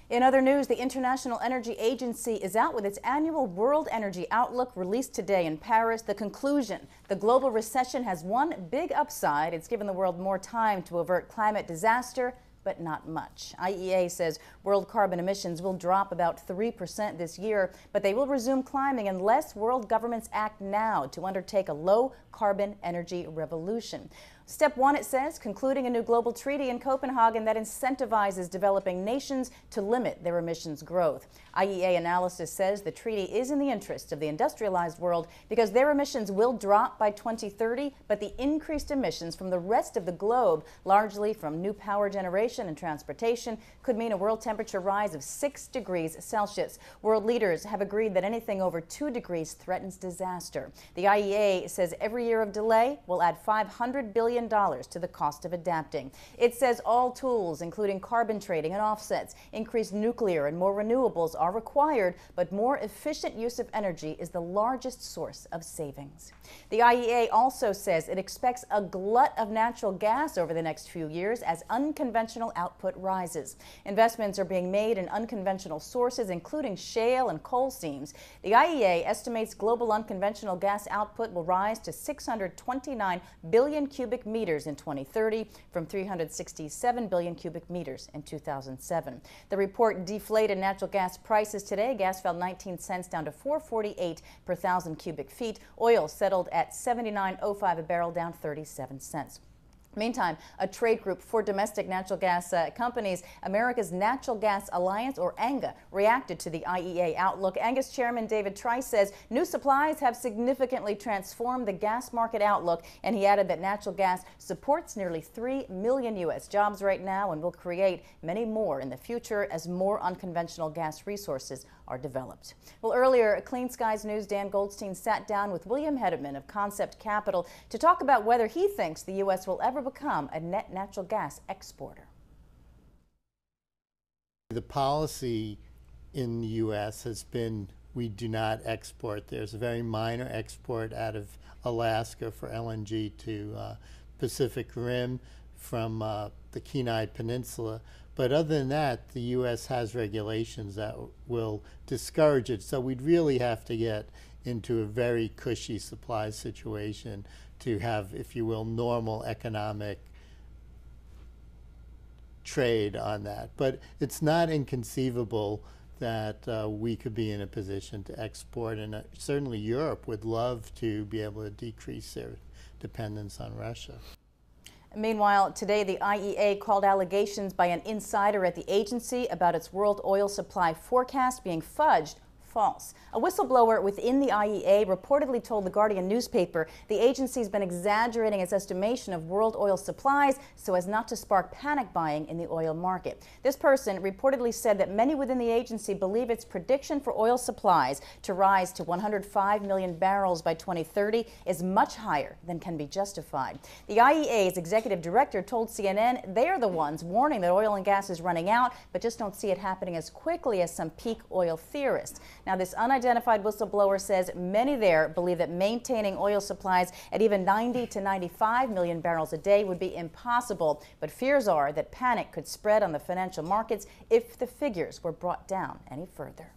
In other news, the International Energy Agency is out with its annual World Energy Outlook released today in Paris. The conclusion: the global recession has one big upside. It's given the world more time to avert climate disaster, but not much. IEA says world carbon emissions will drop about 3% this year, but they will resume climbing unless world governments act now to undertake a low carbon energy revolution. Step one, it says, concluding a new global treaty in Copenhagen that incentivizes developing nations to limit their emissions growth. IEA analysis says the treaty is in the interest of the industrialized world because their emissions will drop by 2030, but the increased emissions from the rest of the globe, largely from new power generation and transportation, could mean a world temperature rise of 6 degrees Celsius. World leaders have agreed that anything over 2 degrees threatens disaster. The IEA says every year of delay will add $500 billion to the cost of adapting. It says all tools, including carbon trading and offsets, increased nuclear and more renewables are required, but more efficient use of energy is the largest source of savings. The IEA also says it expects a glut of natural gas over the next few years as unconventional output rises. Investments are being made in unconventional sources, including shale and coal seams. The IEA estimates global unconventional gas output will rise to 629 billion cubic meters in 2030 from 367 billion cubic meters in 2007. The report deflated natural gas prices today. Gas fell 19 cents down to $4.48 per thousand cubic feet. Oil settled at $79.05 a barrel, down 37 cents. Meantime, a trade group for domestic natural gas companies, America's Natural Gas Alliance, or ANGA, reacted to the IEA outlook. ANGA's chairman David Trice says new supplies have significantly transformed the gas market outlook, and he added that natural gas supports nearly 3 million U.S. jobs right now and will create many more in the future as more unconventional gas resources are developed. Well, earlier, Clean Skies News' Dan Goldstein sat down with William Hederman of Concept Capital to talk about whether he thinks the U.S. will ever become a net natural gas exporter. The policy in the U.S. has been we do not export. There's a very minor export out of Alaska for LNG to Pacific Rim from the Kenai Peninsula. But other than that, the U.S. has regulations that will discourage it. So we'd really have to get into a very cushy supply situation to have, if you will, normal economic trade on that. But it's not inconceivable that we could be in a position to export, and certainly Europe would love to be able to decrease their dependence on Russia. Meanwhile, today the IEA called allegations by an insider at the agency about its world oil supply forecast being fudged false. A whistleblower within the IEA reportedly told the Guardian newspaper the agency's been exaggerating its estimation of world oil supplies so as not to spark panic buying in the oil market. This person reportedly said that many within the agency believe its prediction for oil supplies to rise to 105 million barrels by 2030 is much higher than can be justified. The IEA's executive director told CNN they are the ones warning that oil and gas is running out, but just don't see it happening as quickly as some peak oil theorists. Now, this unidentified whistleblower says many there believe that maintaining oil supplies at even 90 to 95 million barrels a day would be impossible, but fears are that panic could spread on the financial markets if the figures were brought down any further.